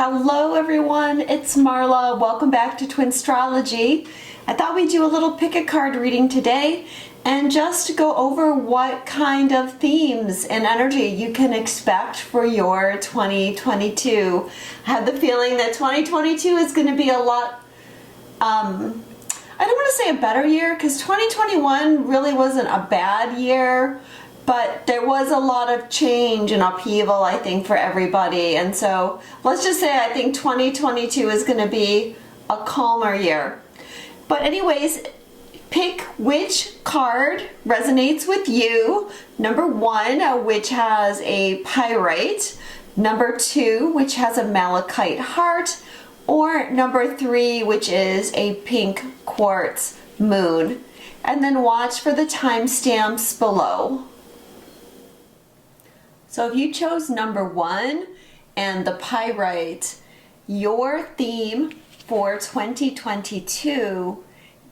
Hello everyone, it's Marla. Welcome back to Twinstrology. I thought we'd do a little pick a card reading today and just go over what kind of themes and energy you can expect for your 2022. I have the feeling that 2022 is going to be a lot, I don't want to say a better year because 2021 really wasn't a bad year. But there was a lot of change and upheaval, I think, for everybody. And so let's just say I think 2022 is going to be a calmer year. But anyways, pick which card resonates with you. Number 1, which has a Pyrite. Number 2, which has a Malachite heart. Or number 3, which is a pink quartz moon. And then watch for the timestamps below. So if you chose number 1 and the Pyrite, your theme for 2022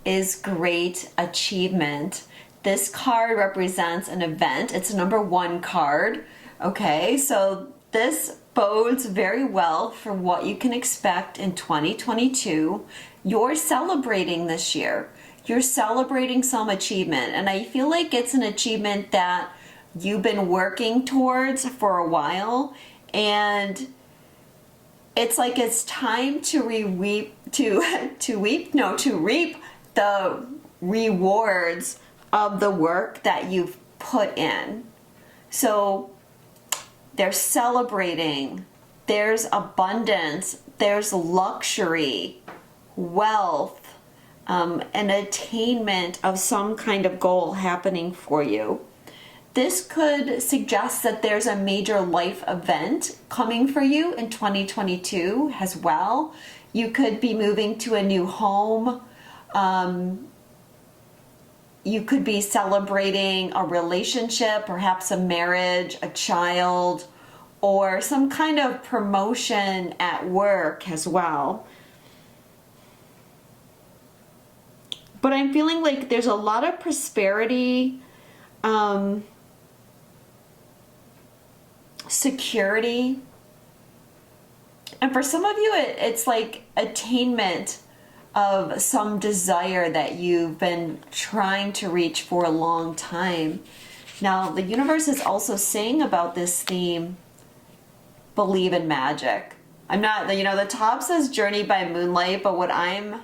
is great achievement. This card represents an event. It's a number 1 card. Okay, so this bodes very well for what you can expect in 2022. You're celebrating this year. You're celebrating some achievement, and I feel like it's an achievement that you've been working towards for a while, and it's like it's time to reap the rewards of the work that you've put in. So they're celebrating, there's abundance, there's luxury, wealth, an attainment of some kind of goal happening for you. This could suggest that there's a major life event coming for you in 2022 as well. You could be moving to a new home. You could be celebrating a relationship, perhaps a marriage, a child, or some kind of promotion at work as well. But I'm feeling like there's a lot of prosperity, security, and for some of you it's like attainment of some desire that you've been trying to reach for a long time. Now the universe is also saying about this theme, believe in magic. I'm not, the top says journey by moonlight, but what I'm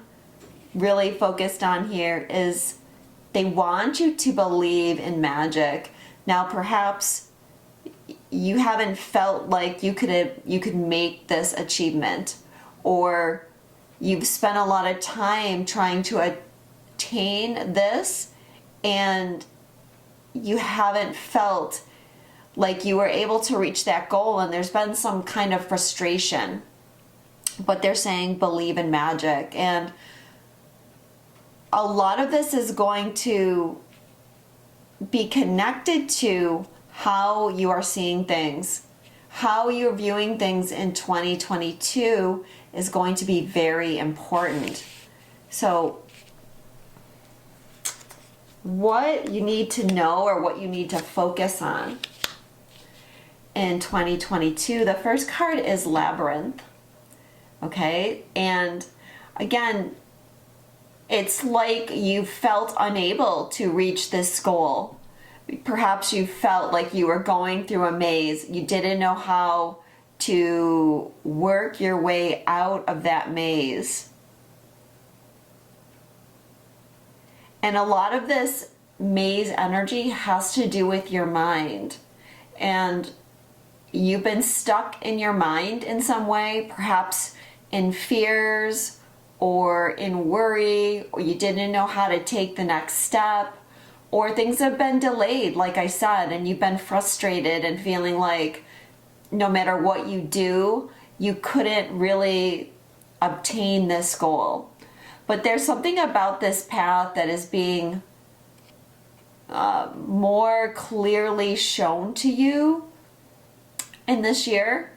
really focused on here is they want you to believe in magic. Now perhaps you haven't felt like you could make this achievement, or you've spent a lot of time trying to attain this and you haven't felt like you were able to reach that goal, and there's been some kind of frustration. But they're saying believe in magic, and a lot of this is going to be connected to how you are seeing things. How you're viewing things in 2022 is going to be very important. So what you need to know, or what you need to focus on in 2022, the first card is Labyrinth. Okay, and again, it's like you felt unable to reach this goal. Perhaps you felt like you were going through a maze. You didn't know how to work your way out of that maze. And a lot of this maze energy has to do with your mind. And you've been stuck in your mind in some way, perhaps in fears or in worry, or you didn't know how to take the next step. Or things have been delayed, like I said, and you've been frustrated and feeling like no matter what you do, you couldn't really obtain this goal. But there's something about this path that is being more clearly shown to you in this year,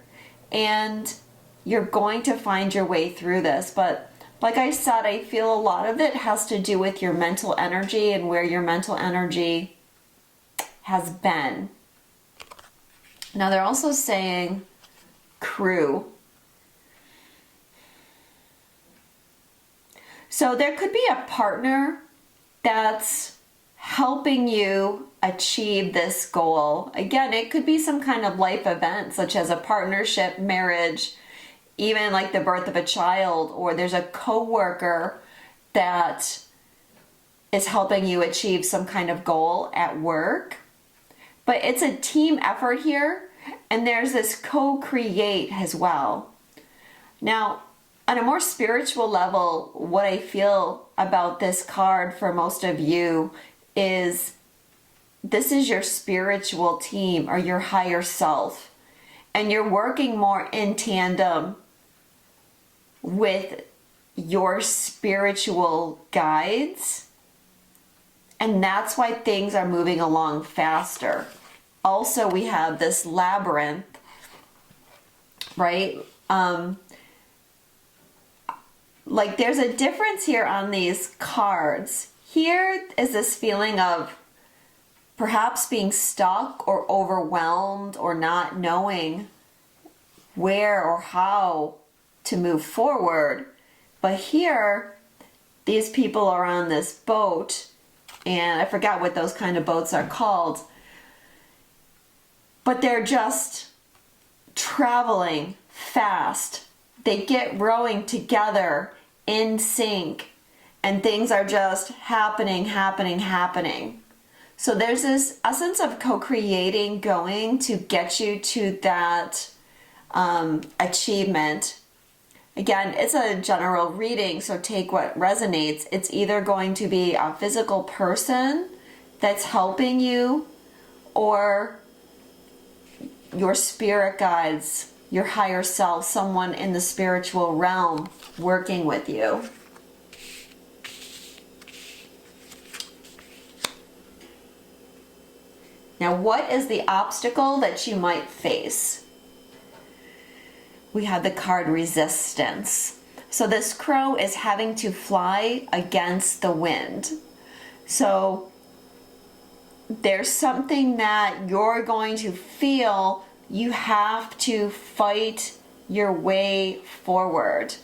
and you're going to find your way through this. But like I said, I feel a lot of it has to do with your mental energy and where your mental energy has been. Now they're also saying crew. So there could be a partner that's helping you achieve this goal. Again, it could be some kind of life event, such as a partnership, marriage, even like the birth of a child, or there's a coworker that is helping you achieve some kind of goal at work. But it's a team effort here, and there's this co-create as well. Now, on a more spiritual level, what I feel about this card for most of you is this is your spiritual team or your higher self, and you're working more in tandem with your spiritual guides, and that's why things are moving along faster. Also, we have this labyrinth, right? Like there's a difference here on these cards. Here is this feeling of perhaps being stuck or overwhelmed or not knowing where or how to move forward. But here, these people are on this boat, and I forgot what those kind of boats are called, but they're just traveling fast. They get rowing together in sync, and things are just happening. So there's this essence of co-creating going to get you to that achievement. Again, it's a general reading, so take what resonates. It's either going to be a physical person that's helping you, or your spirit guides, your higher self, someone in the spiritual realm working with you. Now, what is the obstacle that you might face? We have the card resistance. So this crow is having to fly against the wind. So there's something that you're going to feel you have to fight your way forward.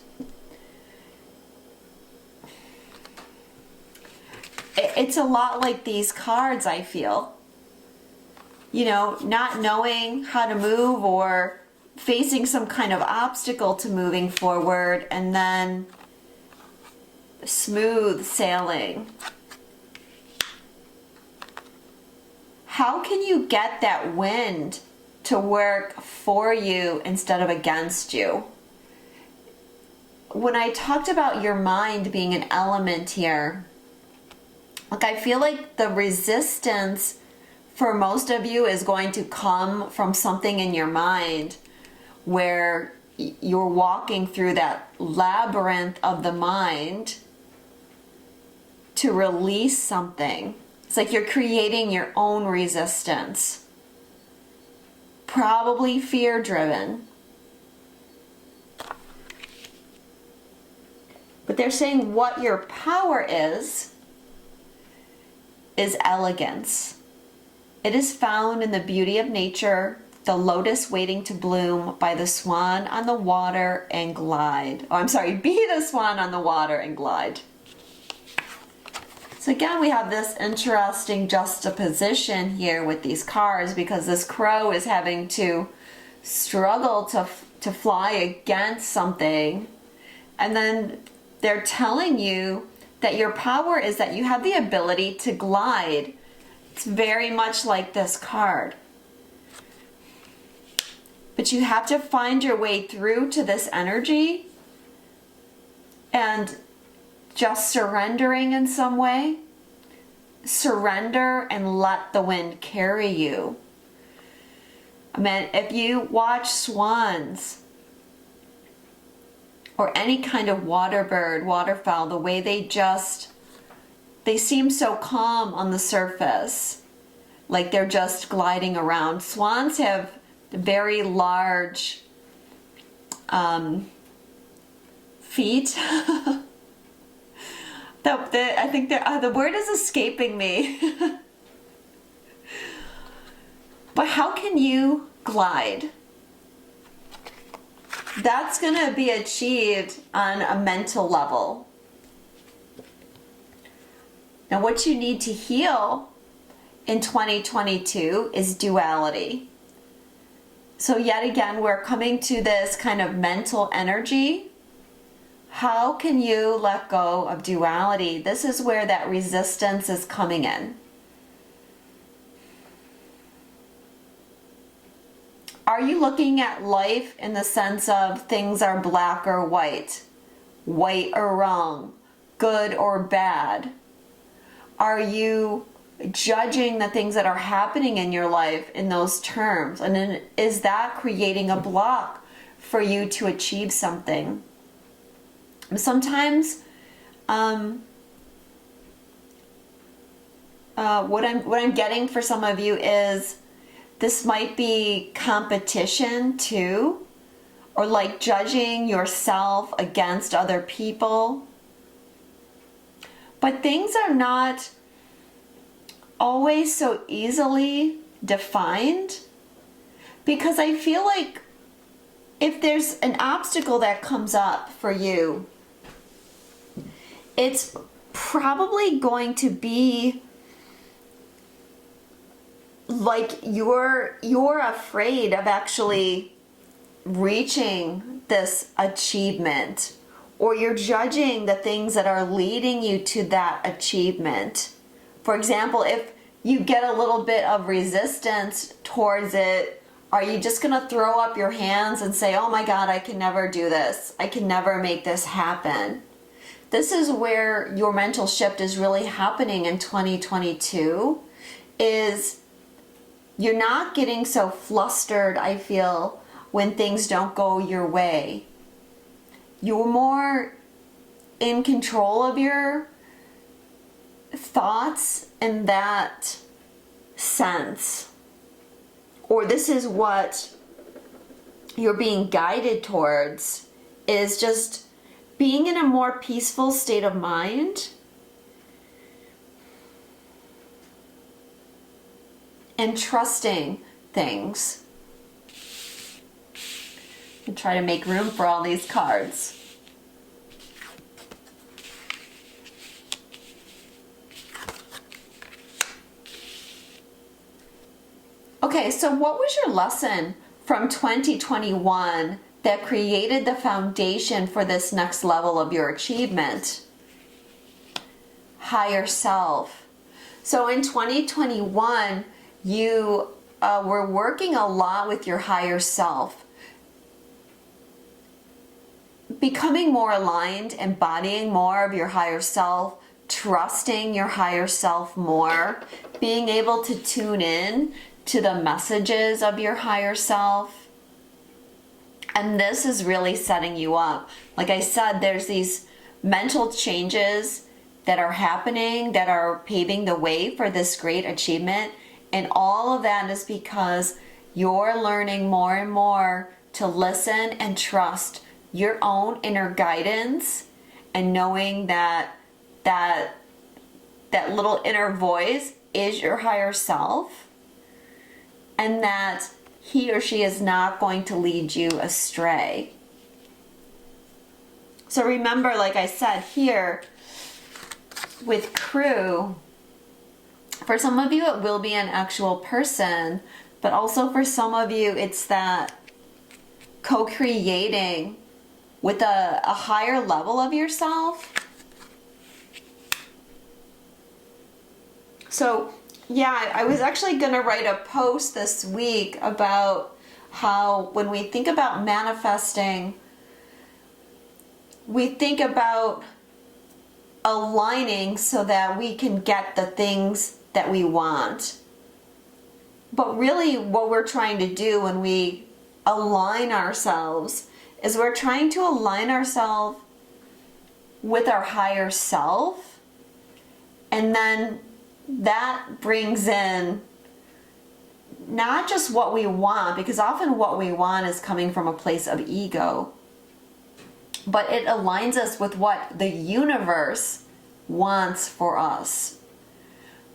It's a lot like these cards, I feel. You know, not knowing how to move or facing some kind of obstacle to moving forward, and then smooth sailing. How can you get that wind to work for you instead of against you? When I talked about your mind being an element here, like I feel like the resistance for most of you is going to come from something in your mind where you're walking through that labyrinth of the mind to release something. It's like you're creating your own resistance. Probably fear-driven. But they're saying what your power is elegance. It is found in the beauty of nature, the lotus waiting to bloom, by the swan on the water and glide. Oh, I'm sorry, be the swan on the water and glide. So again, we have this interesting juxtaposition here with these cards, because this crow is having to struggle to fly against something. And then they're telling you that your power is that you have the ability to glide. It's very much like this card. But you have to find your way through to this energy and just surrendering in some way. Surrender and let the wind carry you. I mean, if you watch swans or any kind of water bird, waterfowl, the way they seem so calm on the surface, like they're just gliding around. Swans have very large feet. I think the word is escaping me. But how can you glide? That's going to be achieved on a mental level. Now, what you need to heal in 2022 is duality. So yet again, we're coming to this kind of mental energy. How can you let go of duality? This is where that resistance is coming in. Are you looking at life in the sense of things are black or white, right or wrong, good or bad? Are you judging the things that are happening in your life in those terms? And then is that creating a block for you to achieve something? Sometimes what I'm getting for some of you is this might be competition too, or like judging yourself against other people. But things are not always so easily defined, because I feel like if there's an obstacle that comes up for you, it's probably going to be like you're afraid of actually reaching this achievement, or you're judging the things that are leading you to that achievement. For example, if you get a little bit of resistance towards it, are you just going to throw up your hands and say, oh my God, I can never do this. I can never make this happen. This is where your mental shift is really happening in 2022, is you're not getting so flustered, I feel, when things don't go your way. You're more in control of your thoughts in that sense. Or this is what you're being guided towards, is just being in a more peaceful state of mind and trusting things. And try to make room for all these cards. Okay, so what was your lesson from 2021 that created the foundation for this next level of your achievement? Higher self. So in 2021, you were working a lot with your higher self, becoming more aligned, embodying more of your higher self, trusting your higher self more, being able to tune in to the messages of your higher self. And this is really setting you up. Like I said, there's these mental changes that are happening that are paving the way for this great achievement. And all of that is because you're learning more and more to listen and trust your own inner guidance, and knowing that that little inner voice is your higher self, and that he or she is not going to lead you astray. So remember, like I said here with crew, for some of you it will be an actual person, but also for some of you it's that co-creating with a higher level of yourself. So yeah, I was actually going to write a post this week about how when we think about manifesting, we think about aligning so that we can get the things that we want. But really what we're trying to do when we align ourselves is we're trying to align ourselves with our higher self, and then that brings in not just what we want, because often what we want is coming from a place of ego, but it aligns us with what the universe wants for us.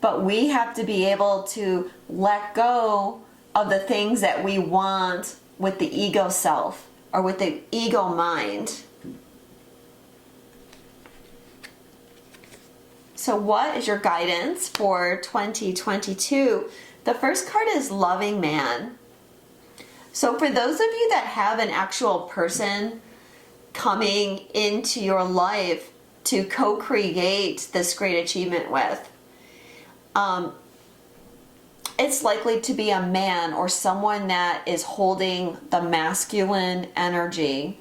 But we have to be able to let go of the things that we want with the ego self or with the ego mind. So what is your guidance for 2022? The first card is Loving Man. So for those of you that have an actual person coming into your life to co-create this great achievement with, it's likely to be a man or someone that is holding the masculine energy.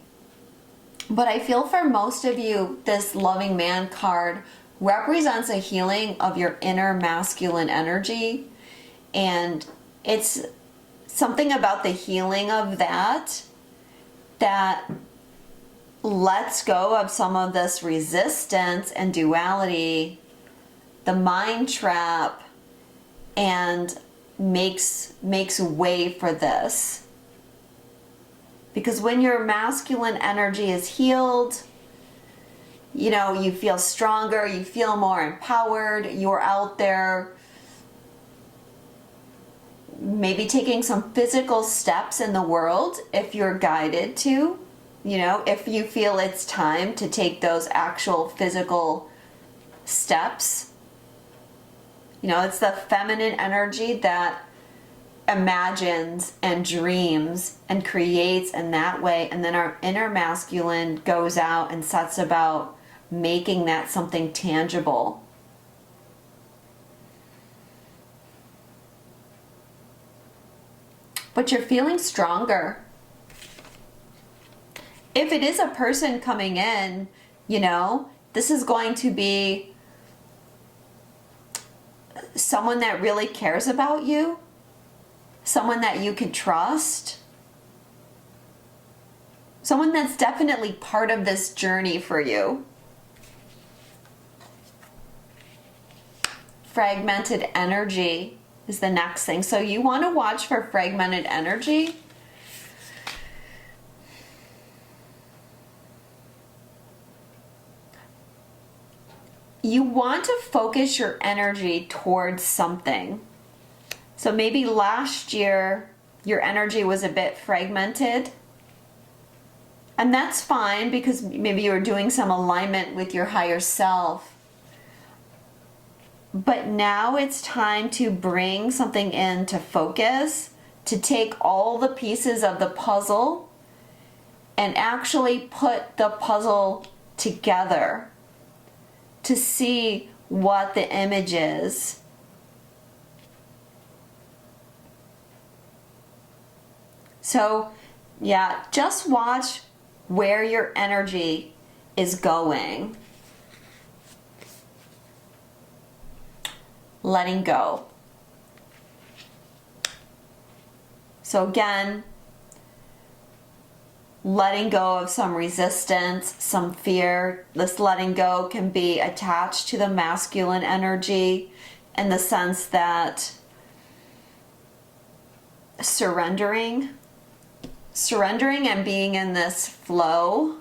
But I feel for most of you, this Loving Man card represents a healing of your inner masculine energy. And it's something about the healing of that lets go of some of this resistance and duality, the mind trap, and makes way for this. Because when your masculine energy is healed, you know, you feel stronger, you feel more empowered, you're out there maybe taking some physical steps in the world if you're guided to, you know, if you feel it's time to take those actual physical steps. You know, it's the feminine energy that imagines and dreams and creates in that way. And then our inner masculine goes out and sets about making that something tangible. But you're feeling stronger. If it is a person coming in, you know, this is going to be someone that really cares about you, someone that you can trust, someone that's definitely part of this journey for you. Fragmented energy is the next thing. So you want to watch for fragmented energy. You want to focus your energy towards something. So maybe last year your energy was a bit fragmented. And that's fine because maybe you were doing some alignment with your higher self. But now it's time to bring something into focus, to take all the pieces of the puzzle and actually put the puzzle together to see what the image is. So, yeah, just watch where your energy is going. Letting go. So again, letting go of some resistance, some fear. This letting go can be attached to the masculine energy in the sense that surrendering and being in this flow.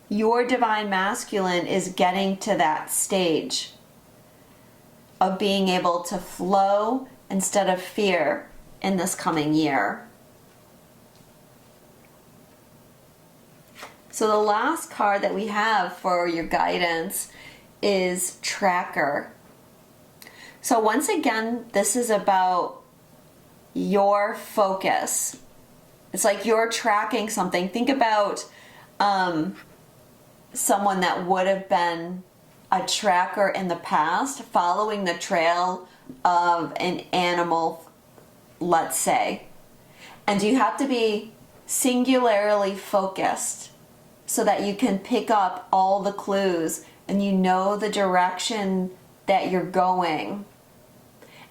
Your divine masculine is getting to that stage of being able to flow instead of fear in this coming year. So the last card that we have for your guidance is Tracker. So once again, this is about your focus. It's like you're tracking something. Think about someone that would have been a tracker in the past, following the trail of an animal, let's say. And you have to be singularly focused so that you can pick up all the clues and you know the direction that you're going.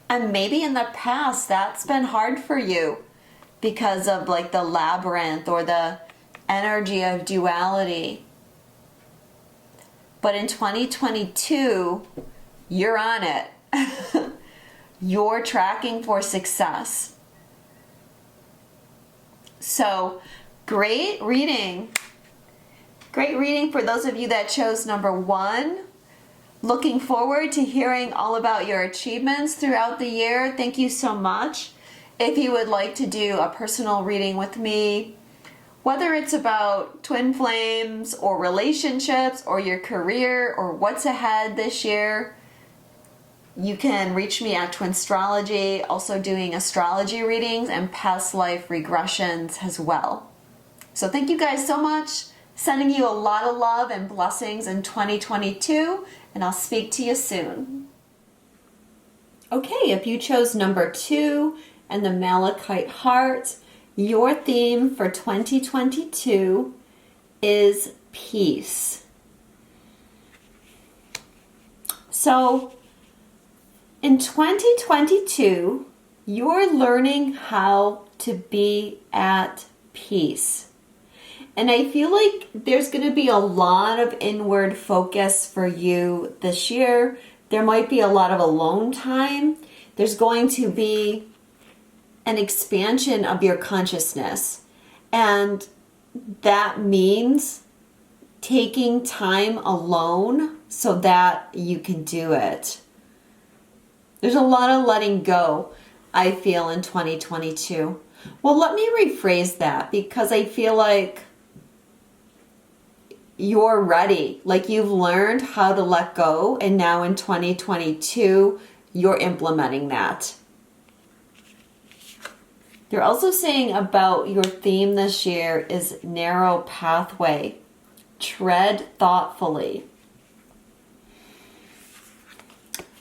And maybe in the past that's been hard for you because of like the labyrinth or the energy of duality. But in 2022, you're on it. You're tracking for success. So, great reading. Great reading for those of you that chose number 1. Looking forward to hearing all about your achievements throughout the year. Thank you so much. If you would like to do a personal reading with me, Whether it's about twin flames or relationships or your career or what's ahead this year, you can reach me at Twinstrology, also doing astrology readings and past life regressions as well. So thank you guys so much. Sending you a lot of love and blessings in 2022, and I'll speak to you soon. Okay, if you chose number 2 and the Malachite heart, your theme for 2022 is peace. So, in 2022, you're learning how to be at peace. And I feel like there's going to be a lot of inward focus for you this year. There might be a lot of alone time. There's going to be an expansion of your consciousness. And that means taking time alone so that you can do it. There's a lot of letting go, I feel, in 2022. Well, let me rephrase that, because I feel like you're ready. Like, you've learned how to let go, and now in 2022, you're implementing that. They're also saying about your theme this year is narrow pathway. Tread thoughtfully.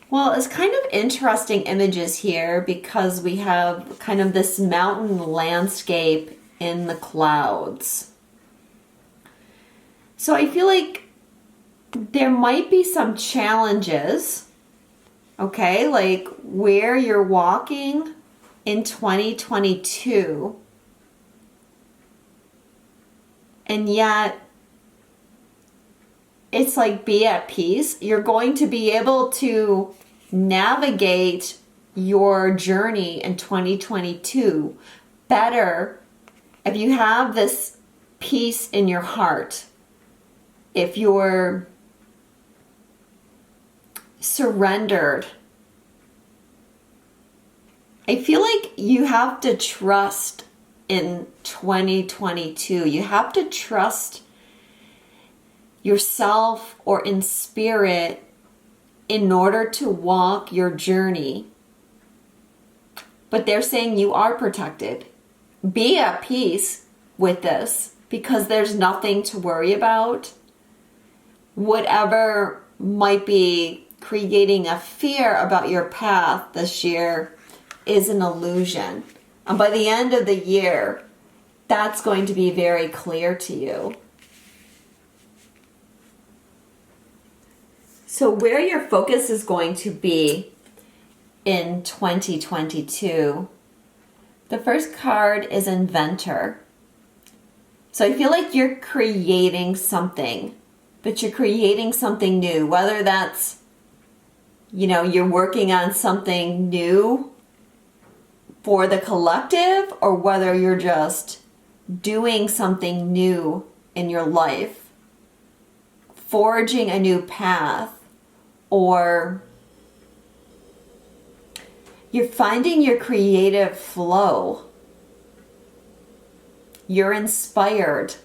Well, it's kind of interesting images here because we have kind of this mountain landscape in the clouds. So I feel like there might be some challenges, okay, like where you're walking in 2022, and yet it's like be at peace. You're going to be able to navigate your journey in 2022 better if you have this peace in your heart. If you're surrendered, I feel like you have to trust in 2022. You have to trust yourself or in spirit in order to walk your journey. But they're saying you are protected. Be at peace with this because there's nothing to worry about. Whatever might be creating a fear about your path this year is an illusion. And by the end of the year, that's going to be very clear to you. So where your focus is going to be in 2022, the first card is Inventor. So I feel like you're creating something, but you're creating something new, whether that's, you're working on something new for the collective, or whether you're just doing something new in your life, forging a new path, or you're finding your creative flow. You're inspired.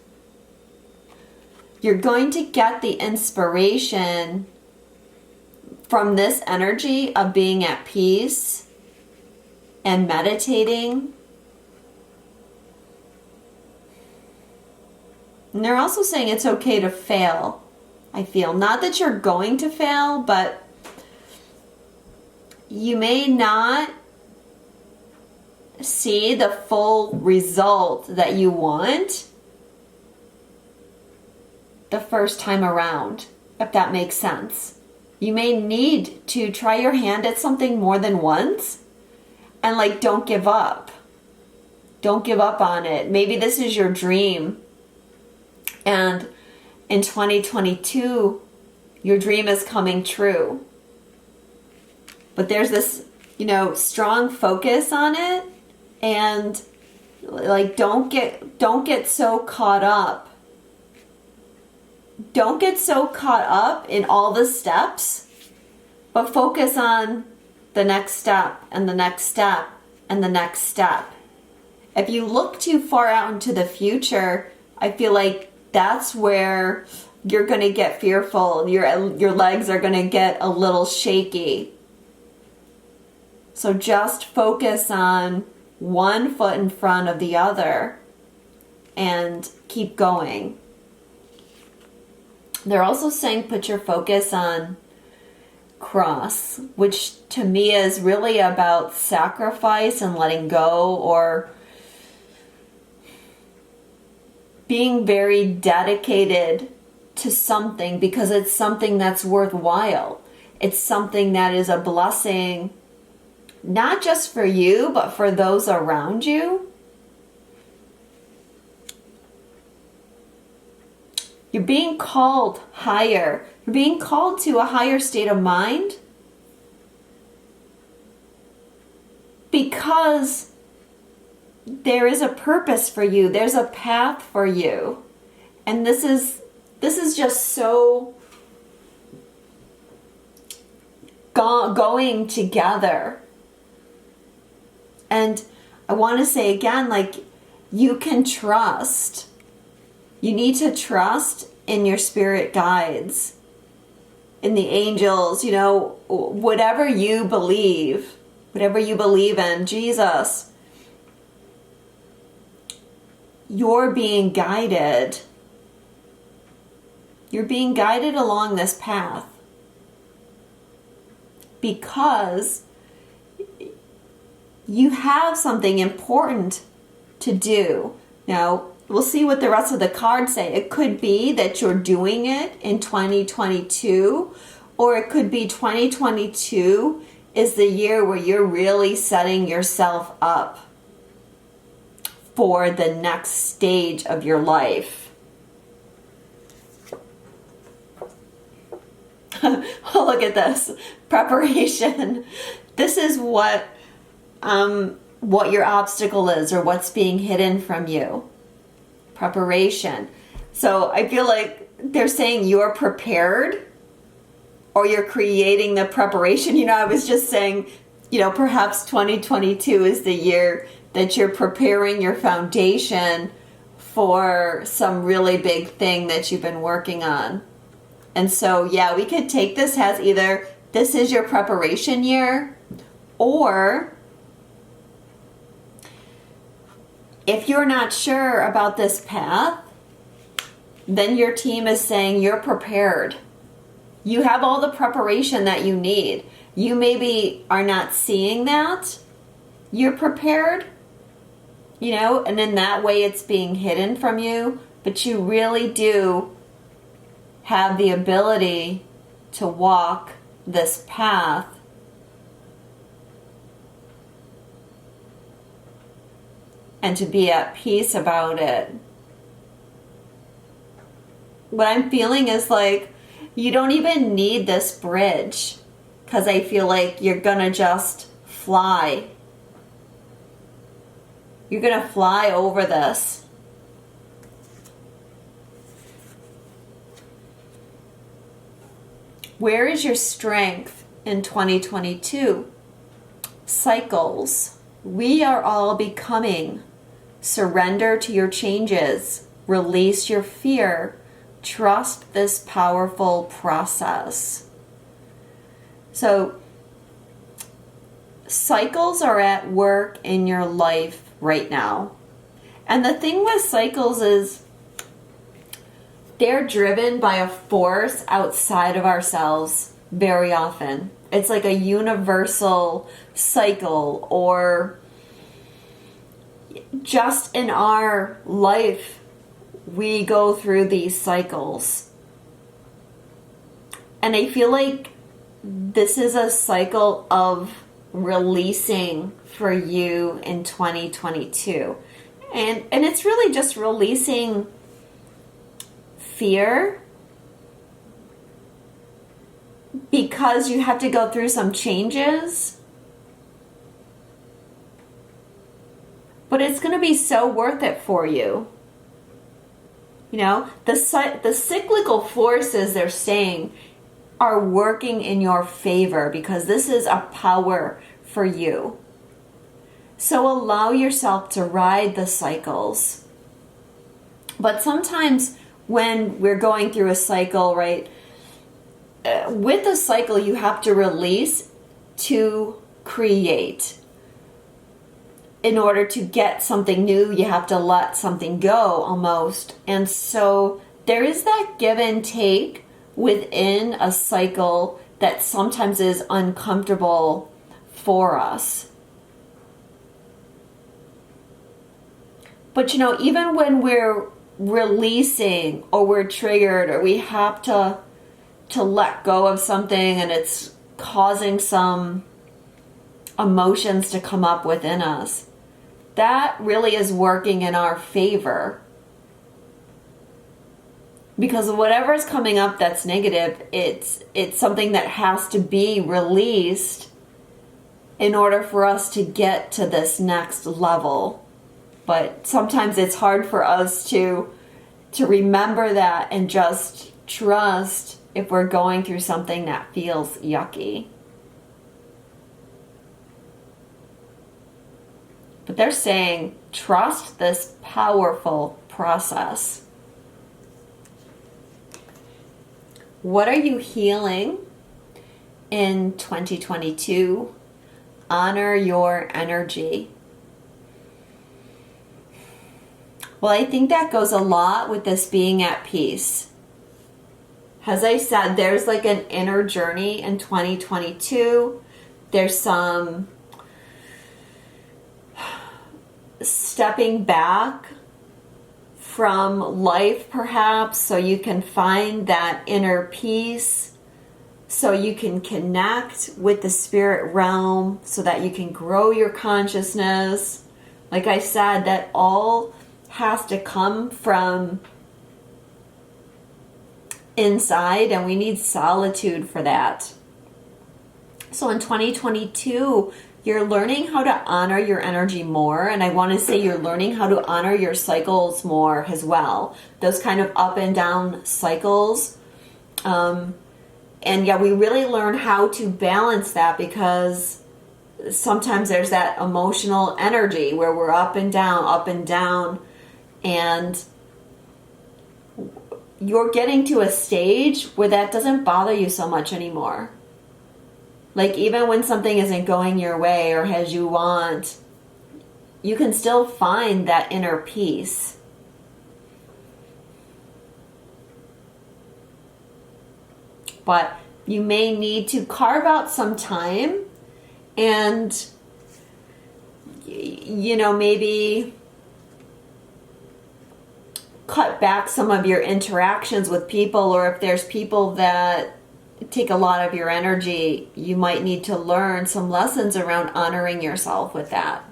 You're going to get the inspiration from this energy of being at peace and meditating. And they're also saying it's okay to fail, I feel. Not that you're going to fail, but you may not see the full result that you want the first time around, if that makes sense. You may need to try your hand at something more than once, and don't give up. Don't give up on it. Maybe this is your dream, and in 2022, your dream is coming true. But there's this, strong focus on it, and don't get so caught up. Don't get so caught up in all the steps, but focus on the next step and the next step and the next step. if you look too far out into the future, I feel like that's where you're going to get fearful. Your legs are going to get a little shaky. So just focus on one foot in front of the other and keep going. They're also saying put your focus on cross, which to me is really about sacrifice and letting go, or being very dedicated to something because it's something that's worthwhile. It's something that is a blessing, not just for you, but for those around you. You're being called higher. You're being called to a higher state of mind because there is a purpose for you. There's a path for you. And this is just so going together. And I want to say again, like, you can trust. You need to trust in your spirit guides, in the angels, you know, whatever you believe in, Jesus. You're being guided. You're being guided along this path because you have something important to do. Now, we'll see what the rest of the cards say. It could be that you're doing it in 2022, or it could be 2022 is the year where you're really setting yourself up for the next stage of your life. Oh, look at this. Preparation. This is what your obstacle is, or what's being hidden from you. Preparation. So I feel like they're saying you're prepared, or you're creating the preparation. You know, I was just saying, you know, perhaps 2022 is the year that you're preparing your foundation for some really big thing that you've been working on. And so, yeah, we could take this as either this is your preparation year, or if you're not sure about this path, then your team is saying you're prepared. You have all the preparation that you need. You maybe are not seeing that. You're prepared, you know, and in that way it's being hidden from you, but you really do have the ability to walk this path and to be at peace about it. What I'm feeling is like you don't even need this bridge, because I feel like you're gonna just fly. You're gonna fly over this. Where is your strength in 2022? Cycles. We are all becoming. Surrender to your changes. Release your fear. Trust this powerful process. So, cycles are at work in your life right now. And the thing with cycles is they're driven by a force outside of ourselves very often. It's like a universal cycle, or just in our life, we go through these cycles. And I feel like this is a cycle of releasing for you in 2022. And it's really just releasing fear, because you have to go through some changes, but it's going to be so worth it for you. You know, the cyclical forces, they're saying, are working in your favor because this is a power for you. So allow yourself to ride the cycles. But sometimes when we're going through a cycle, right, with a cycle you have to release to create. In order to get something new, you have to let something go almost. And so there is that give and take within a cycle that sometimes is uncomfortable for us. But you know, even when we're releasing or we're triggered or we have to let go of something and it's causing some emotions to come up within us, that really is working in our favor. Because whatever is coming up that's negative, it's something that has to be released in order for us to get to this next level. But sometimes it's hard for us to remember that and just trust if we're going through something that feels yucky. But they're saying, trust this powerful process. What are you healing in 2022? Honor your energy. Well, I think that goes a lot with this being at peace. As I said, there's like an inner journey in 2022. There's some stepping back from life perhaps so you can find that inner peace, so you can connect with the spirit realm, so that you can grow your consciousness. Like I said, that all has to come from inside, and we need solitude for that. So in 2022, you're learning how to honor your energy more. And I want to say you're learning how to honor your cycles more as well. Those kind of up and down cycles. And yeah, we really learn how to balance that, because sometimes there's that emotional energy where we're up and down. And you're getting to a stage where that doesn't bother you so much anymore. Like even when something isn't going your way or as you want, you can still find that inner peace. But you may need to carve out some time and, you know, maybe cut back some of your interactions with people, or if there's people that take a lot of your energy, you might need to learn some lessons around honoring yourself with that.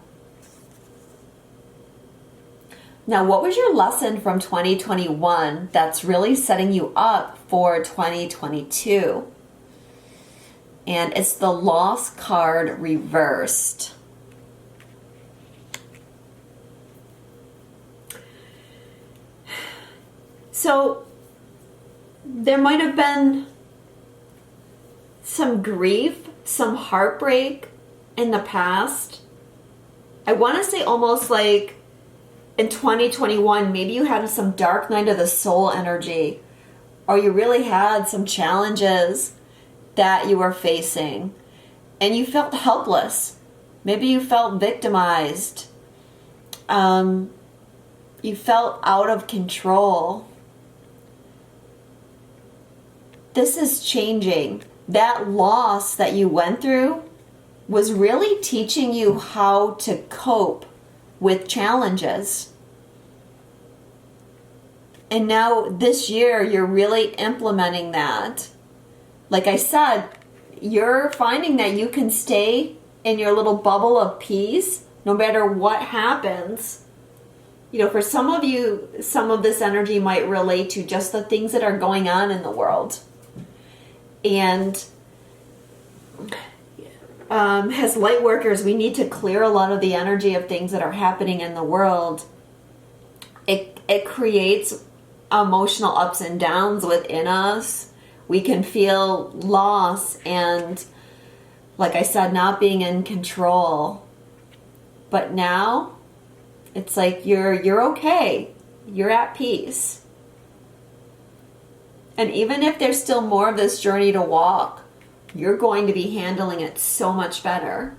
Now, what was your lesson from 2021 that's really setting you up for 2022? And it's the Loss card reversed. So there might have been some grief, some heartbreak in the past. I want to say almost like in 2021, maybe you had some dark night of the soul energy, or you really had some challenges that you were facing and you felt helpless. Maybe you felt victimized. You felt out of control. This is changing. That loss that you went through was really teaching you how to cope with challenges. And now this year, you're really implementing that. Like I said, you're finding that you can stay in your little bubble of peace no matter what happens. You know, for some of you, some of this energy might relate to just the things that are going on in the world. And as light workers, we need to clear a lot of the energy of things that are happening in the world. It creates emotional ups and downs within us. We can feel loss and, like I said, not being in control. But now it's like you're okay. You're at peace. And even if there's still more of this journey to walk, you're going to be handling it so much better.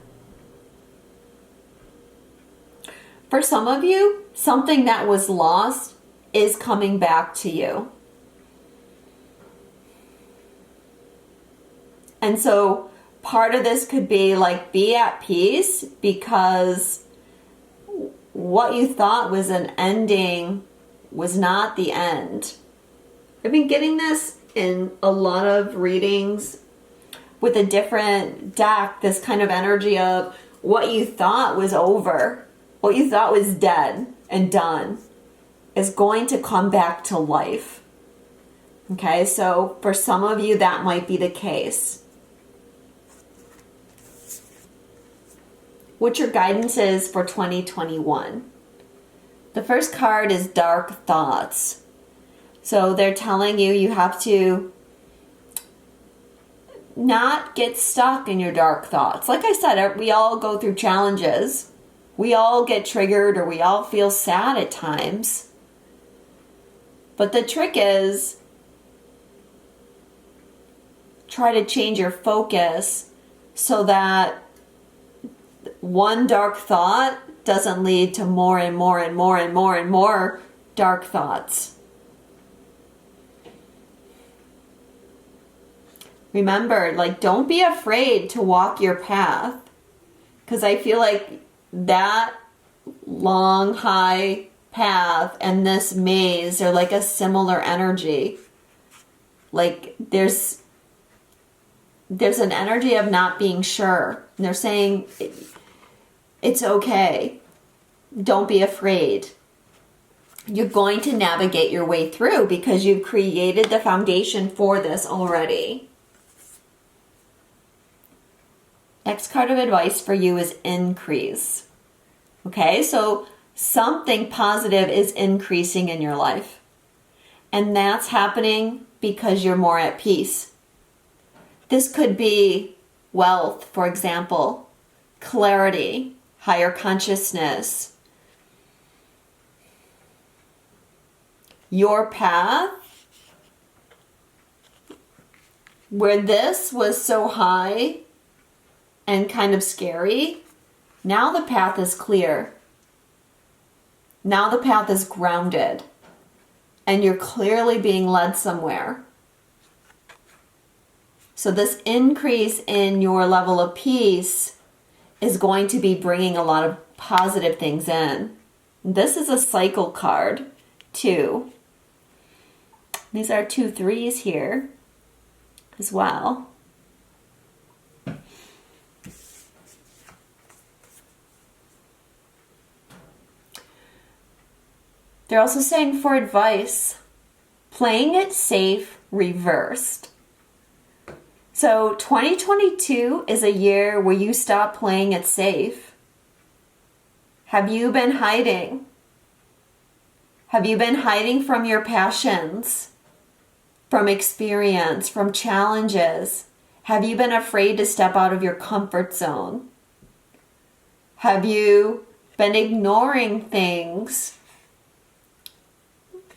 For some of you, something that was lost is coming back to you. And so part of this could be like, be at peace, because what you thought was an ending was not the end. I've been getting this in a lot of readings with a different deck, this kind of energy of what you thought was over, what you thought was dead and done, is going to come back to life. Okay, so for some of you, that might be the case. What your guidance is for 2021. The first card is Dark Thoughts. So they're telling you you have to not get stuck in your dark thoughts. Like I said, we all go through challenges. We all get triggered, or we all feel sad at times. But the trick is, try to change your focus so that one dark thought doesn't lead to more and more and more and more and more dark thoughts. Remember, like, don't be afraid to walk your path, because I feel like that long, high path and this maze are like a similar energy. Like, there's an energy of not being sure. And they're saying, it's okay. Don't be afraid. You're going to navigate your way through because you've created the foundation for this already. Next card of advice for you is increase. Okay, so something positive is increasing in your life. And that's happening because you're more at peace. This could be wealth, for example, clarity, higher consciousness. Your path, where this was so high and kind of scary, now the path is clear. Now the path is grounded, and you're clearly being led somewhere. So this increase in your level of peace is going to be bringing a lot of positive things in. This is a cycle card, too. These are 2 3s here as well. They're also saying for advice, playing it safe reversed. So 2022 is a year where you stop playing it safe. Have you been hiding? Have you been hiding from your passions, from experience, from challenges? Have you been afraid to step out of your comfort zone? Have you been ignoring things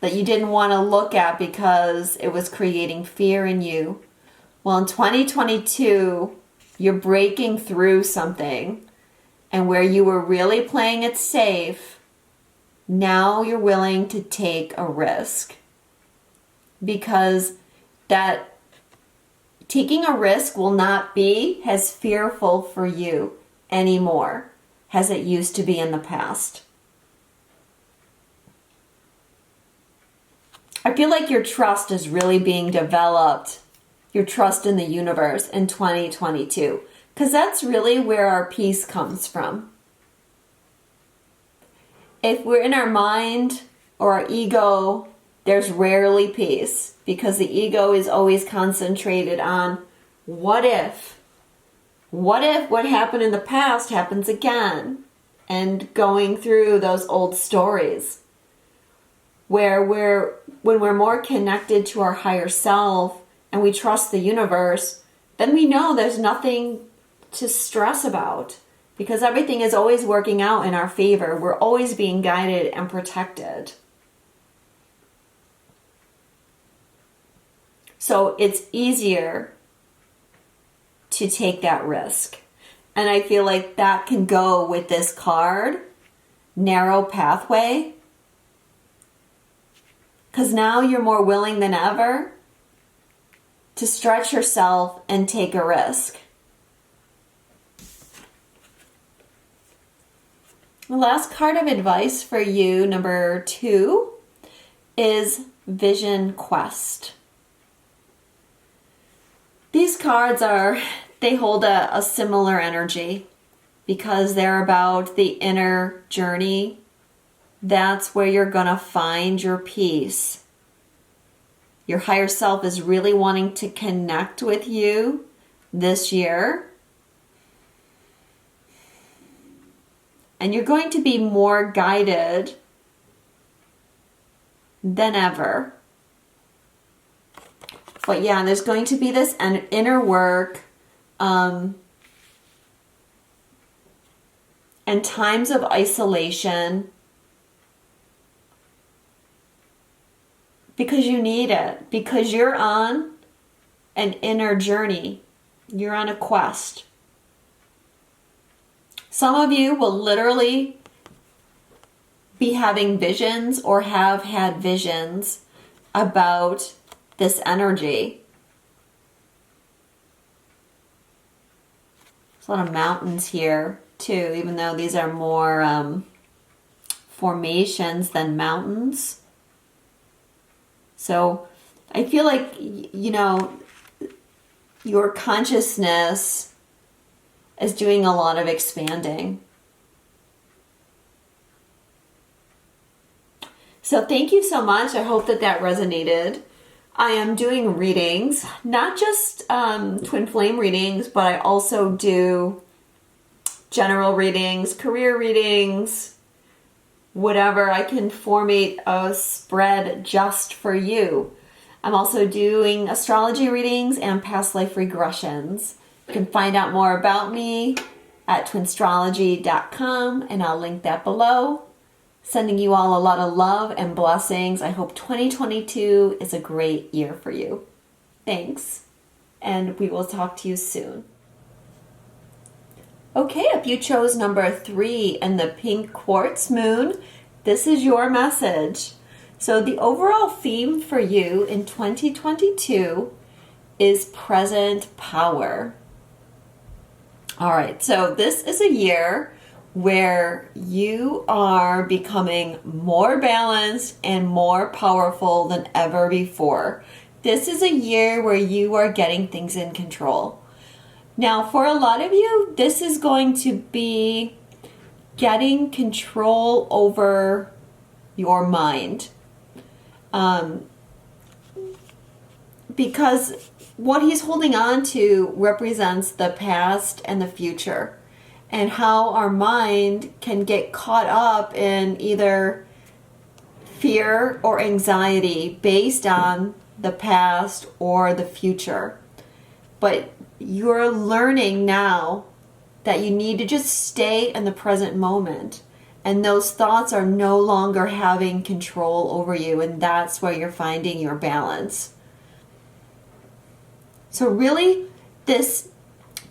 that you didn't want to look at because it was creating fear in you? Well, in 2022, you're breaking through something, and where you were really playing it safe, now you're willing to take a risk. Because that taking a risk will not be as fearful for you anymore as it used to be in the past. I feel like your trust is really being developed, your trust in the universe in 2022, because that's really where our peace comes from. If we're in our mind or our ego, there's rarely peace, because the ego is always concentrated on what if what happened in the past happens again, and going through those old stories. When we're more connected to our higher self and we trust the universe, then we know there's nothing to stress about, because everything is always working out in our favor. We're always being guided and protected. So it's easier to take that risk. And I feel like that can go with this card, narrow pathway. Because now you're more willing than ever to stretch yourself and take a risk. The last card of advice for you, number 2, is Vision Quest. These cards they hold a similar energy because they're about the inner journey. That's where you're going to find your peace. Your higher self is really wanting to connect with you this year. And you're going to be more guided than ever. But yeah, there's going to be this inner work and times of isolation because you need it, because you're on an inner journey. You're on a quest. Some of you will literally be having visions or have had visions about this energy. There's a lot of mountains here too, even though these are more formations than mountains. So I feel like, your consciousness is doing a lot of expanding. So thank you so much. I hope that resonated. I am doing readings, not just twin flame readings, but I also do general readings, career readings, whatever. I can formate a spread just for you. I'm also doing astrology readings and past life regressions. You can find out more about me at Twinstrology.com, and I'll link that below. Sending you all a lot of love and blessings. I hope 2022 is a great year for you. Thanks, and we will talk to you soon. Okay, if you chose number 3 and the pink quartz moon, this is your message. So the overall theme for you in 2022 is present power. All right, so this is a year where you are becoming more balanced and more powerful than ever before. This is a year where you are getting things in control. Now, for a lot of you, this is going to be getting control over your mind. Because what he's holding on to represents the past and the future. And how our mind can get caught up in either fear or anxiety based on the past or the future. But you're learning now that you need to just stay in the present moment. And those thoughts are no longer having control over you. And that's where you're finding your balance. So really, this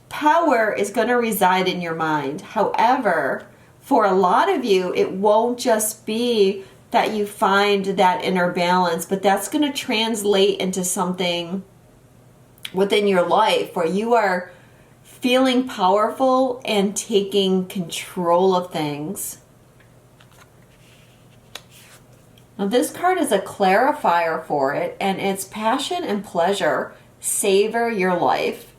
power is going to reside in your mind. However, for a lot of you, it won't just be that you find that inner balance, but that's going to translate into something within your life where you are feeling powerful and taking control of things. Now, this card is a clarifier for it, and it's passion and pleasure. Savor your life.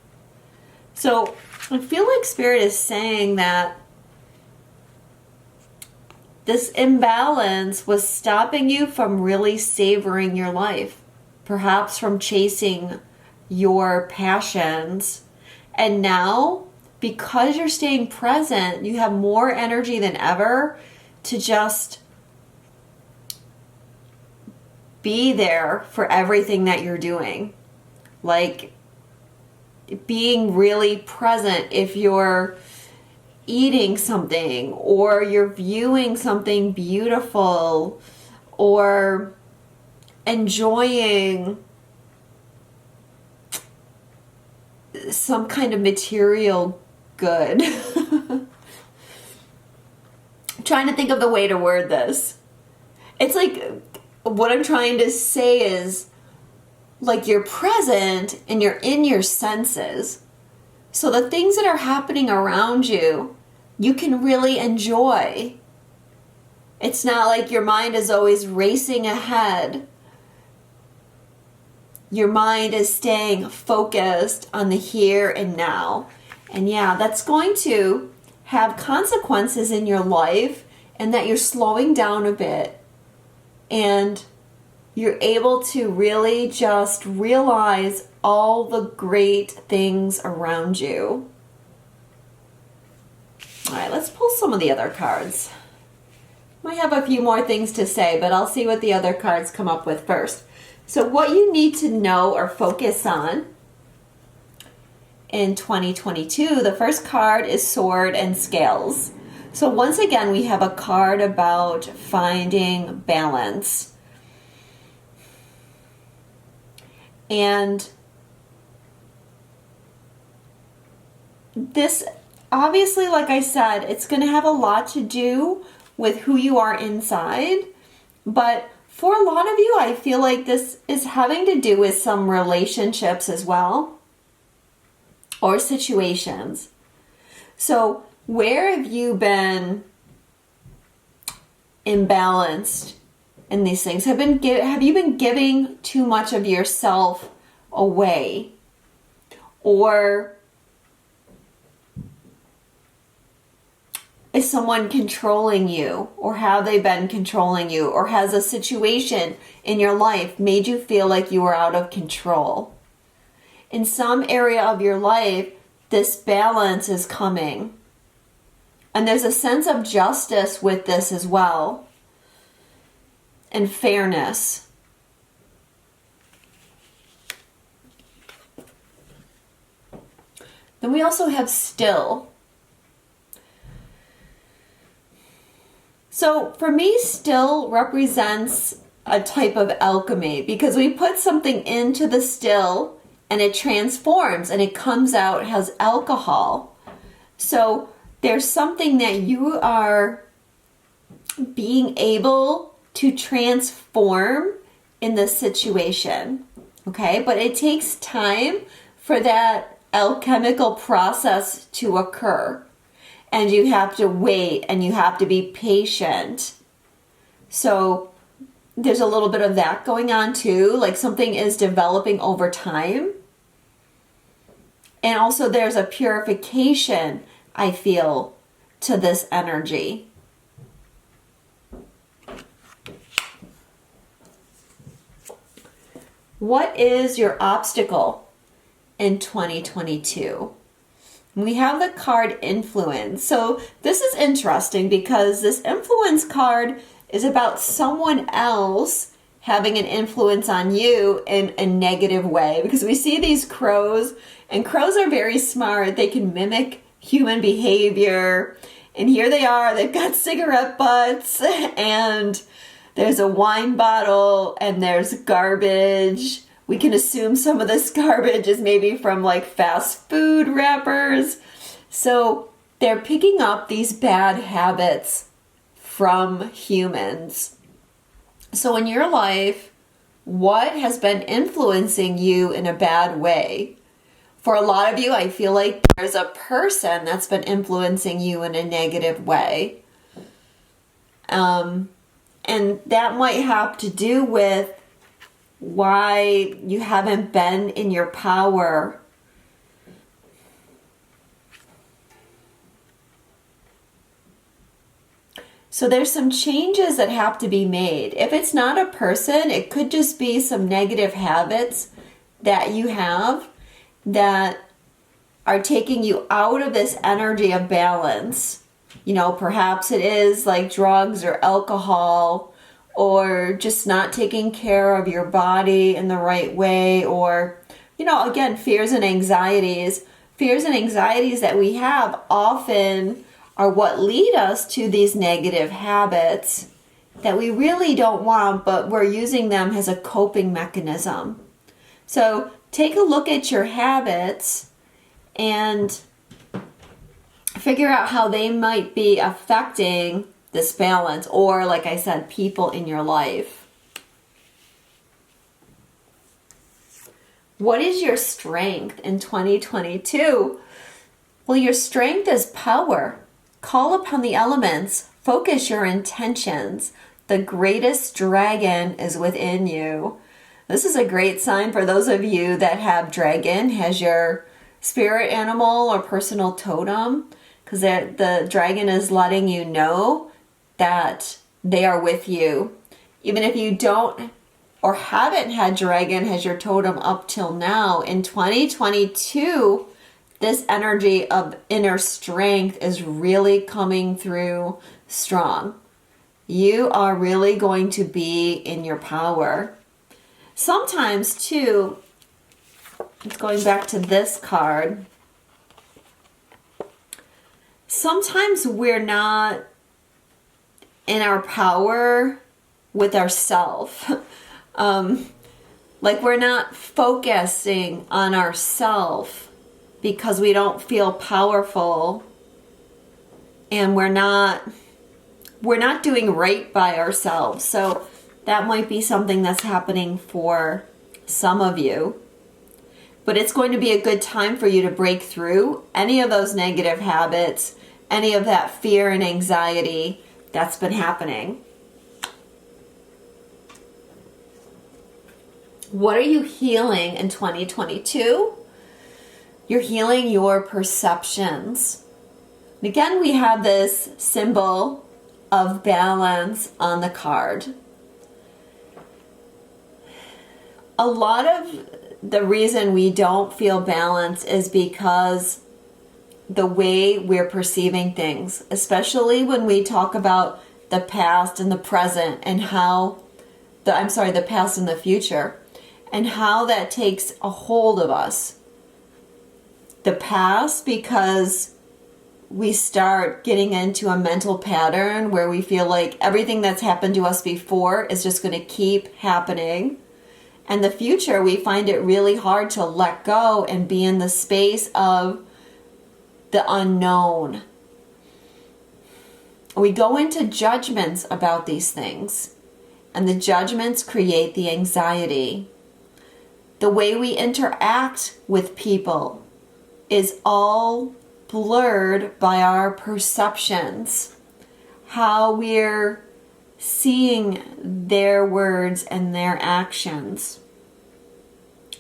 So I feel like Spirit is saying that this imbalance was stopping you from really savoring your life, perhaps from chasing your passions. And now, because you're staying present, you have more energy than ever to just be there for everything that you're doing. Like being really present if you're eating something, or you're viewing something beautiful, or enjoying some kind of material good. I'm trying to think of the way to word this. It's like, what I'm trying to say is, like, you're present and you're in your senses. So the things that are happening around you, you can really enjoy. It's not like your mind is always racing ahead. Your mind is staying focused on the here and now. And yeah, that's going to have consequences in your life, and that you're slowing down a bit. And you're able to really just realize all the great things around you. All right, let's pull some of the other cards. Might have a few more things to say, but I'll see what the other cards come up with first. So what you need to know or focus on in 2022, the first card is Sword and Scales. So once again, we have a card about finding balance. And this, obviously, like I said, it's going to have a lot to do with who you are inside. But for a lot of you, I feel like this is having to do with some relationships as well, or situations. So where have you been imbalanced in these things? Have you been giving too much of yourself away? Or is someone controlling you? Or have they been controlling you? Or has a situation in your life made you feel like you were out of control? In some area of your life, this balance is coming. And there's a sense of justice with this as well. And fairness. Then we also have still. So for me, still represents a type of alchemy, because we put something into the still and it transforms and it comes out as alcohol. So there's something that you are being able to transform in this situation, okay? But it takes time for that alchemical process to occur. And you have to wait and you have to be patient. So there's a little bit of that going on too, like something is developing over time. And also there's a purification, I feel, to this energy. What is your obstacle in 2022? We have the card Influence. So this is interesting because this Influence card is about someone else having an influence on you in a negative way. Because we see these crows, and crows are very smart. They can mimic human behavior. And here they are, they've got cigarette butts, and there's a wine bottle, and there's garbage. We can assume some of this garbage is maybe from like fast food wrappers. So they're picking up these bad habits from humans. So in your life, what has been influencing you in a bad way? For a lot of you, I feel like there's a person that's been influencing you in a negative way. And that might have to do with why you haven't been in your power. So there's some changes that have to be made. If it's not a person, it could just be some negative habits that you have that are taking you out of this energy of balance. You know, perhaps it is like drugs or alcohol, or just not taking care of your body in the right way, or, you know, again, fears and anxieties. Fears and anxieties that we have often are what lead us to these negative habits that we really don't want, but we're using them as a coping mechanism. So take a look at your habits and figure out how they might be affecting this balance, or like I said, people in your life. What is your strength in 2022? Well, your strength is power. Call upon the elements. Focus your intentions. The greatest dragon is within you. This is a great sign for those of you that have dragon as your spirit animal or personal totem, because the dragon is letting you know that they are with you. Even if you don't or haven't had dragon as your totem up till now, in 2022, this energy of inner strength is really coming through strong. You are really going to be in your power. Sometimes too, it's going back to this card, sometimes we're not in our power with ourself. Like we're not focusing on ourself because we don't feel powerful, and we're not doing right by ourselves. So that might be something that's happening for some of you. But it's going to be a good time for you to break through any of those negative habits, any of that fear and anxiety that's been happening. What are you healing in 2022? You're healing your perceptions. And again, we have this symbol of balance on the card. A lot of the reason we don't feel balance is because the way we're perceiving things, especially when we talk about the past and the present and how the past and the future, and how that takes a hold of us. The past, because we start getting into a mental pattern where we feel like everything that's happened to us before is just going to keep happening. And the future, we find it really hard to let go and be in the space of the unknown. We go into judgments about these things, and the judgments create the anxiety. The way we interact with people is all blurred by our perceptions, how we're seeing their words and their actions.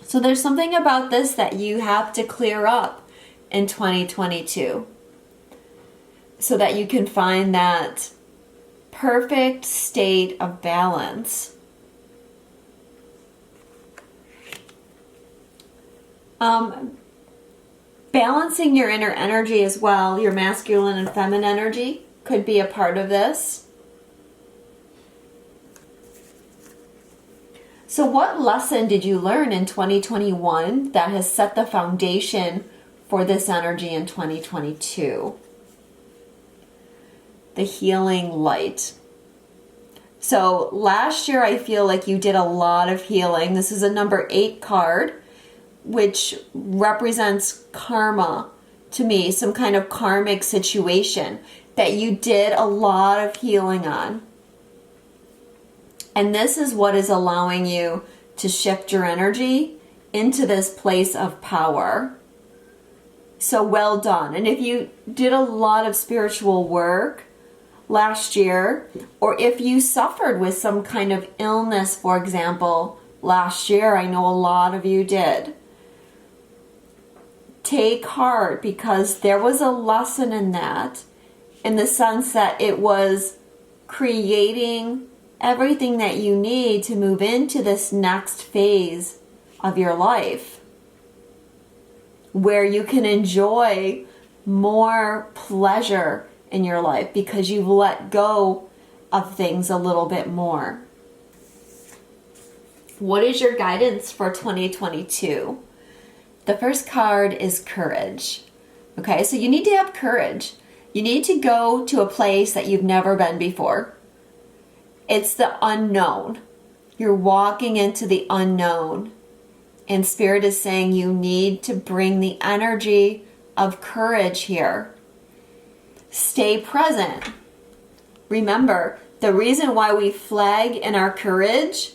So there's something about this that you have to clear up in 2022 so that you can find that perfect state of balance. Balancing your inner energy as well, your masculine and feminine energy could be a part of this. So what lesson did you learn in 2021 that has set the foundation for this energy in 2022? The healing light. So last year I feel like you did a lot of healing. This is a number 8 card, which represents karma to me, some kind of karmic situation that you did a lot of healing on. And this is what is allowing you to shift your energy into this place of power. So well done. And if you did a lot of spiritual work last year, or if you suffered with some kind of illness, for example, last year, I know a lot of you did. Take heart, because there was a lesson in that, in the sense that it was creating everything that you need to move into this next phase of your life, where you can enjoy more pleasure in your life because you've let go of things a little bit more. What is your guidance for 2022? The first card is courage. Okay, so you need to have courage. You need to go to a place that you've never been before. It's the unknown. You're walking into the unknown. And Spirit is saying you need to bring the energy of courage here. Stay present. Remember, the reason why we flag in our courage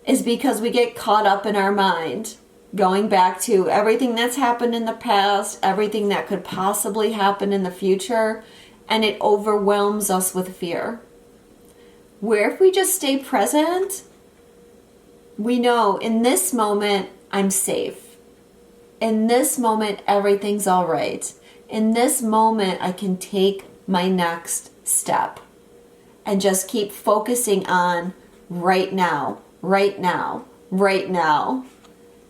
is because we get caught up in our mind, going back to everything that's happened in the past, everything that could possibly happen in the future, and it overwhelms us with fear. Where if we just stay present, we know in this moment, I'm safe. In this moment, everything's all right. In this moment, I can take my next step and just keep focusing on right now, right now, right now.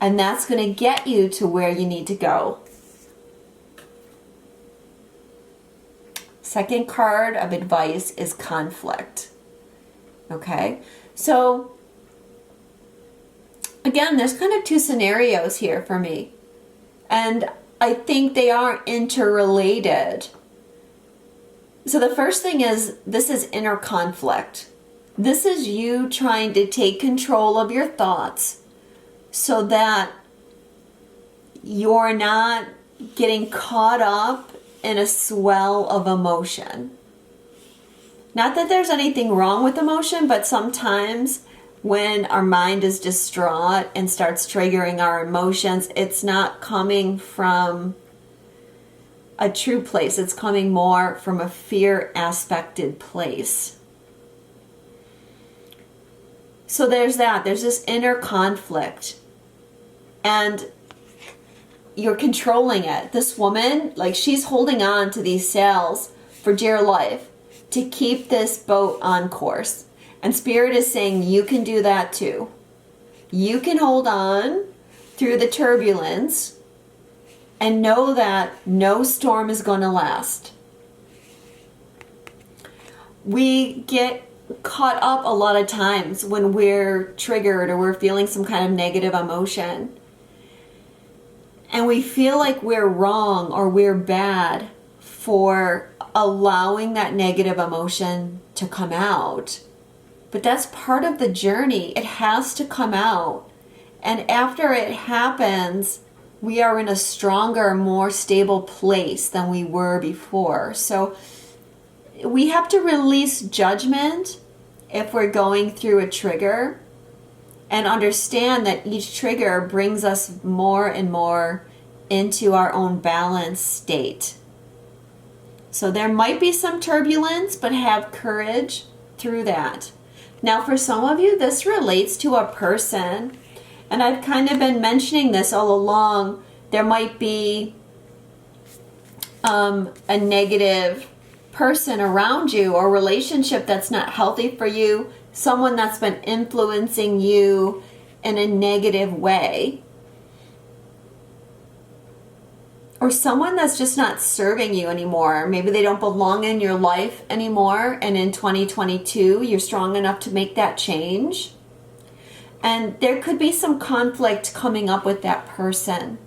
And that's going to get you to where you need to go. Second card of advice is conflict. Okay, so again, there's kind of two scenarios here for me. And I think they are interrelated. So the first thing is, this is inner conflict. This is you trying to take control of your thoughts so that you're not getting caught up in a swell of emotion. Not that there's anything wrong with emotion, but sometimes when our mind is distraught and starts triggering our emotions, it's not coming from a true place. It's coming more from a fear aspected place. So there's that. There's this inner conflict. And you're controlling it. This woman, like, she's holding on to these sails for dear life to keep this boat on course. And Spirit is saying you can do that too. You can hold on through the turbulence and know that no storm is going to last. We get caught up a lot of times when we're triggered or we're feeling some kind of negative emotion. And we feel like we're wrong or we're bad for allowing that negative emotion to come out. But that's part of the journey. It has to come out. And after it happens, we are in a stronger, more stable place than we were before. So we have to release judgment if we're going through a trigger and understand that each trigger brings us more and more into our own balanced state. So there might be some turbulence, but have courage through that. Now, for some of you, this relates to a person, and I've kind of been mentioning this all along. There might be a negative person around you or relationship that's not healthy for you, someone that's been influencing you in a negative way, or someone that's just not serving you anymore. Maybe they don't belong in your life anymore, and in 2022 you're strong enough to make that change. And there could be some conflict coming up with that person.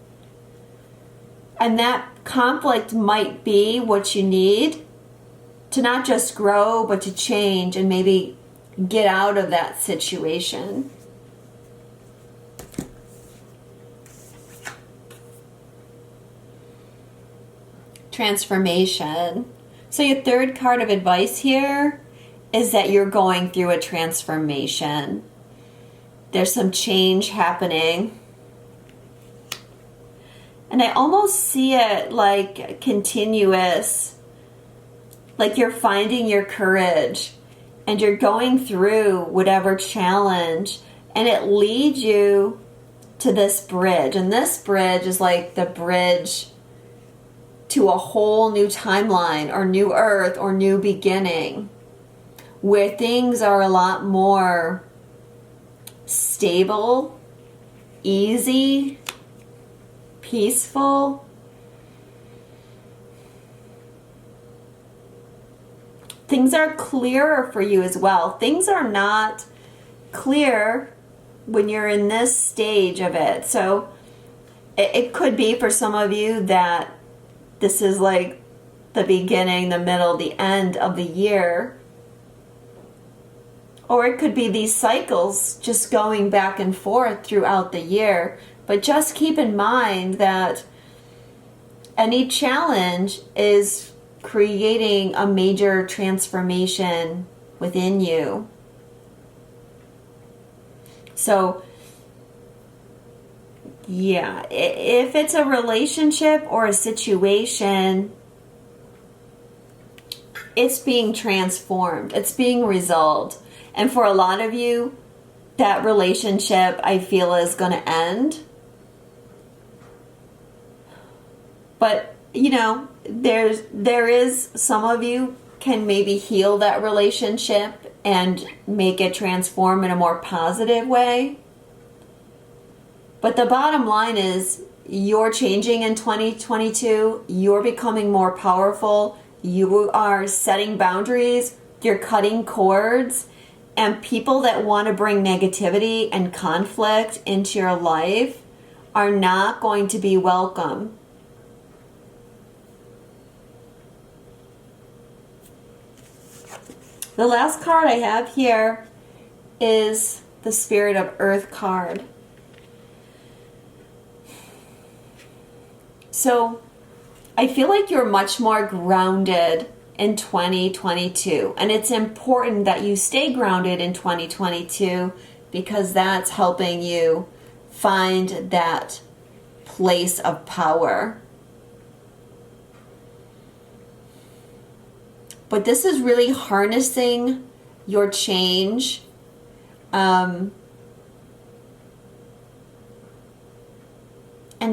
And that conflict might be what you need to not just grow, but to change and maybe get out of that situation. Transformation. So your third card of advice here is that you're going through a transformation. There's some change happening. And I almost see it like continuous, like you're finding your courage and you're going through whatever challenge, and it leads you to this bridge. And this bridge is like the bridge to a whole new timeline or new earth or new beginning, where things are a lot more stable, easy, peaceful. Things are clearer for you as well. Things are not clear when you're in this stage of it. So it could be for some of you that this is like the beginning, the middle, the end of the year. Or it could be these cycles just going back and forth throughout the year. But just keep in mind that any challenge is creating a major transformation within you. So, yeah, if it's a relationship or a situation, it's being transformed. It's being resolved. And for a lot of you, that relationship, I feel, is going to end. But, there is, some of you can maybe heal that relationship and make it transform in a more positive way. But the bottom line is, you're changing in 2022. You're becoming more powerful. You are setting boundaries. You're cutting cords. And people that want to bring negativity and conflict into your life are not going to be welcome. The last card I have here is the Spirit of Earth card. So I feel like you're much more grounded in 2022. And it's important that you stay grounded in 2022 because that's helping you find that place of power. But this is really harnessing your change. And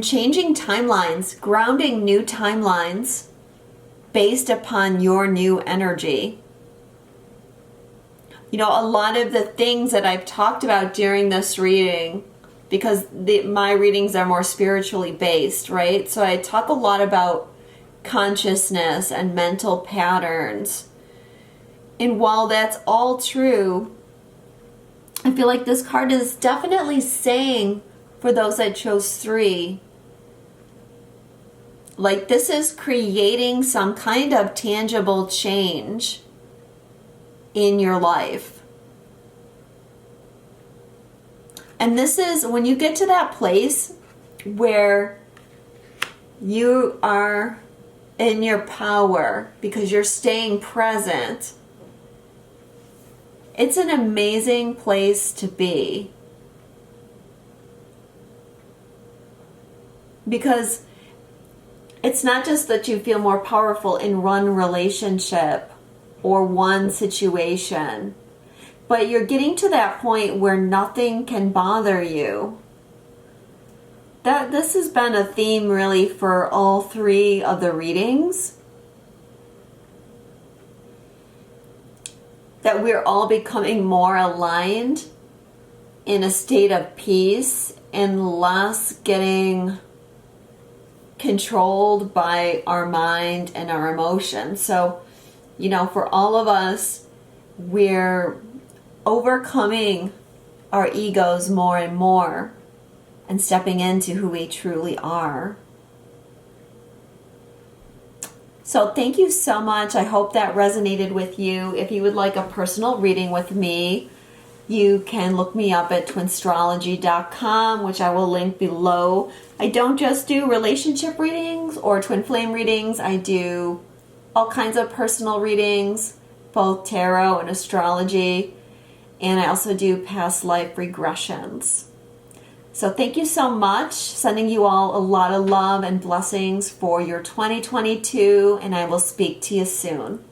changing timelines, grounding new timelines based upon your new energy. A lot of the things that I've talked about during this reading, because my readings are more spiritually based, right? So I talk a lot about consciousness and mental patterns. And while that's all true, I feel like this card is definitely saying, for those that chose 3, like this is creating some kind of tangible change in your life. And this is when you get to that place where you are in your power because you're staying present. It's an amazing place to be. Because it's not just that you feel more powerful in one relationship or one situation, but you're getting to that point where nothing can bother you. This has been a theme really for all 3 of the readings. That we're all becoming more aligned in a state of peace and less getting controlled by our mind and our emotions. So, for all of us, we're overcoming our egos more and more and stepping into who we truly are. So thank you so much. I hope that resonated with you. If you would like a personal reading with me, you can look me up at Twinstrology.com, which I will link below. I don't just do relationship readings or twin flame readings. I do all kinds of personal readings, both tarot and astrology. And I also do past life regressions. So thank you so much. Sending you all a lot of love and blessings for your 2022. And I will speak to you soon.